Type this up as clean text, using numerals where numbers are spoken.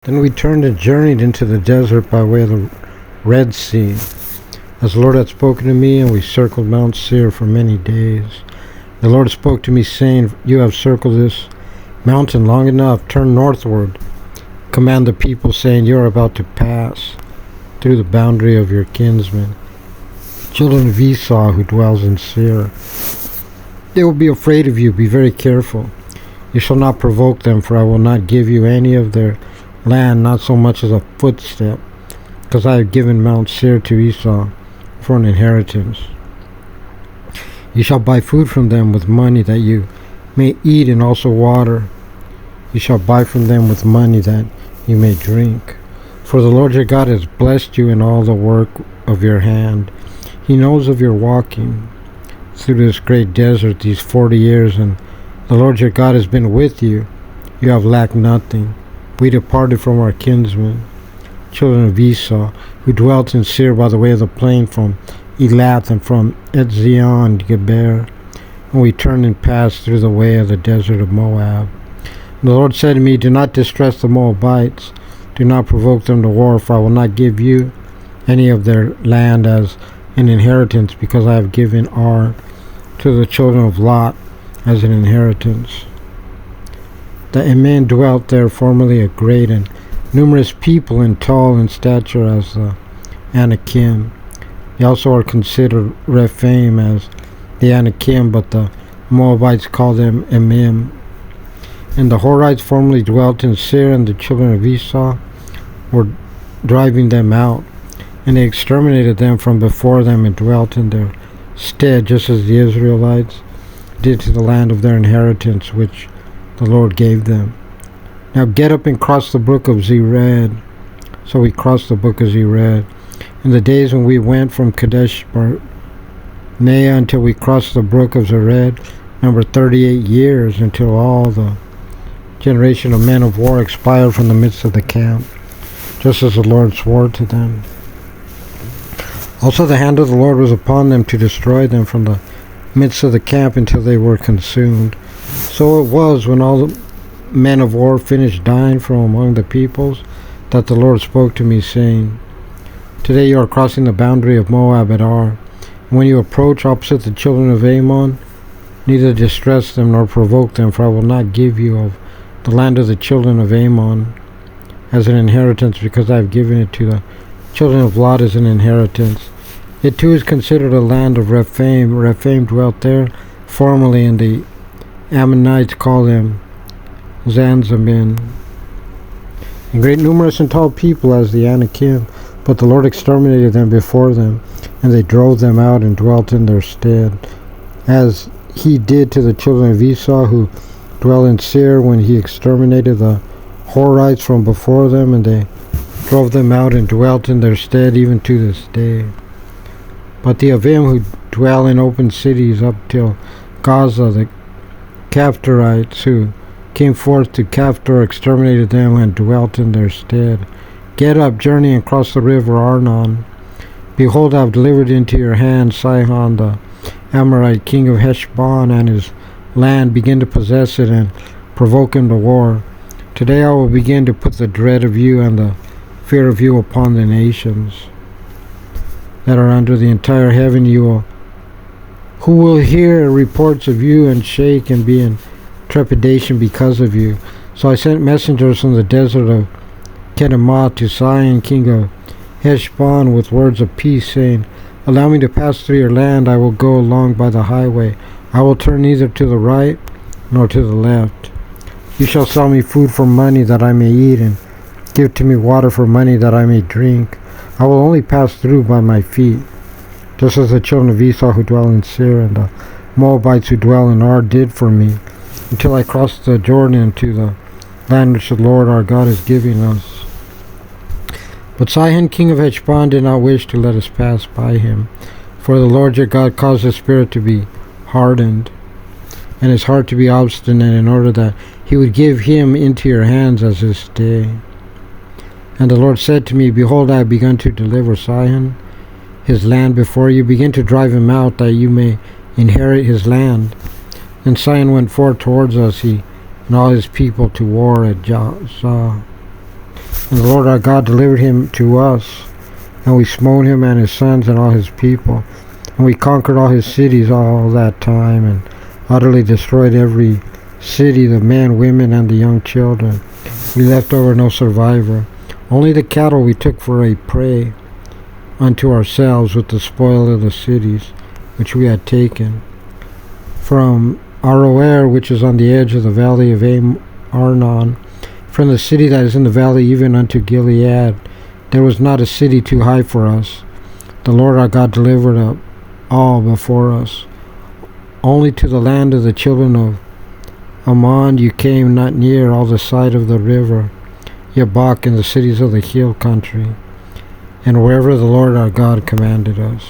Then we turned and journeyed into the desert by way of the Red Sea, as the Lord had spoken to me, and we circled Mount Seir for many days. The Lord spoke to me, saying, "You have circled this mountain long enough. Turn northward. Command the people, saying, You are about to pass through the boundary of your kinsmen, children of Esau, who dwells in Seir. They will be afraid of you. Be very careful. You shall not provoke them, for I will not give you any of their land, not so much as a footstep, because I have given Mount Seir to Esau for an inheritance. You shall buy food from them with money that you may eat, and also water. You shall buy from them with money that you may drink. For the Lord your God has blessed you in all the work of your hand. He knows of your walking through this great desert these 40 years, and the Lord your God has been with you. You have lacked nothing. We departed from our kinsmen, children of Esau, who dwelt in Seir by the way of the plain from Elath and from Etzion-Geber, and we turned and passed through the way of the desert of Moab. And the Lord said to me, Do not distress the Moabites. Do not provoke them to war, for I will not give you any of their land as an inheritance, because I have given Ar to the children of Lot as an inheritance. The Emen dwelt there formerly a great and numerous people, and tall in stature as the Anakim. They also are considered Rephaim as the Anakim, but the Moabites call them Emim. And the Horites formerly dwelt in Seir, and the children of Esau were driving them out, and they exterminated them from before them and dwelt in their stead, just as the Israelites did to the land of their inheritance, which the Lord gave them. Now get up and cross the brook of Zered. So we crossed the brook of Zered. In the days when we went from Kadesh Barnea until we crossed the brook of Zered, numbered 38 years, until all the generation of men of war expired from the midst of the camp, just as the Lord swore to them. Also the hand of the Lord was upon them to destroy them from the midst of the camp until they were consumed. So it was, when all the men of war finished dying from among the peoples, that the Lord spoke to me, saying, Today you are crossing the boundary of Moab at Ar. And when you approach opposite the children of Ammon, neither distress them nor provoke them, for I will not give you of the land of the children of Ammon as an inheritance, because I have given it to the children of Lot as an inheritance. It too is considered a land of Rephaim. Rephaim dwelt there formerly, and the Ammonites call them Zanzamin. And great, numerous, and tall people as the Anakim, but the Lord exterminated them before them, and they drove them out and dwelt in their stead, as he did to the children of Esau who dwell in Seir, when he exterminated the Horites from before them, and they drove them out and dwelt in their stead even to this day. But the Avim who dwell in open cities up till Gaza, the Caphtorites who came forth to Caphtor, exterminated them and dwelt in their stead. Get up, journey, and cross the river Arnon. Behold, I have delivered into your hand Sihon the Amorite, king of Heshbon, and his land. Begin to possess it and provoke him to war. Today I will begin to put the dread of you and the fear of you upon the nations that are under the entire heaven. Who will hear reports of you and shake and be in trepidation because of you. So I sent messengers from the desert of Kedemoth to Sihon, king of Heshbon, with words of peace, saying, Allow me to pass through your land. I will go along by the highway. I will turn neither to the right nor to the left. You shall sell me food for money that I may eat, and give to me water for money that I may drink. I will only pass through by my feet, just as the children of Esau who dwell in Seir and the Moabites who dwell in Ar did for me, until I crossed the Jordan to the land which the Lord our God is giving us. But Sihon, king of Heshbon, did not wish to let us pass by him, for the Lord your God caused his spirit to be hardened, and his heart to be obstinate, in order that he would give him into your hands as this day. And the Lord said to me, Behold, I have begun to deliver Sihon, his land, before you. Begin to drive him out, that you may inherit his land. And Sihon went forth towards us, he and all his people, to war at Jahzah. And the Lord our God delivered him to us, and we smote him and his sons and all his people. And we conquered all his cities all that time, and utterly destroyed every city, the men, women, and the young children. We left over no survivor. Only the cattle we took for a prey unto ourselves with the spoil of the cities which we had taken. From Aroer, which is on the edge of the valley of Arnon, from the city that is in the valley even unto Gilead, there was not a city too high for us. The Lord our God delivered up all before us. Only to the land of the children of Ammon you came not near, all the side of the river Yabok, in the cities of the hill country, and wherever the Lord our God commanded us.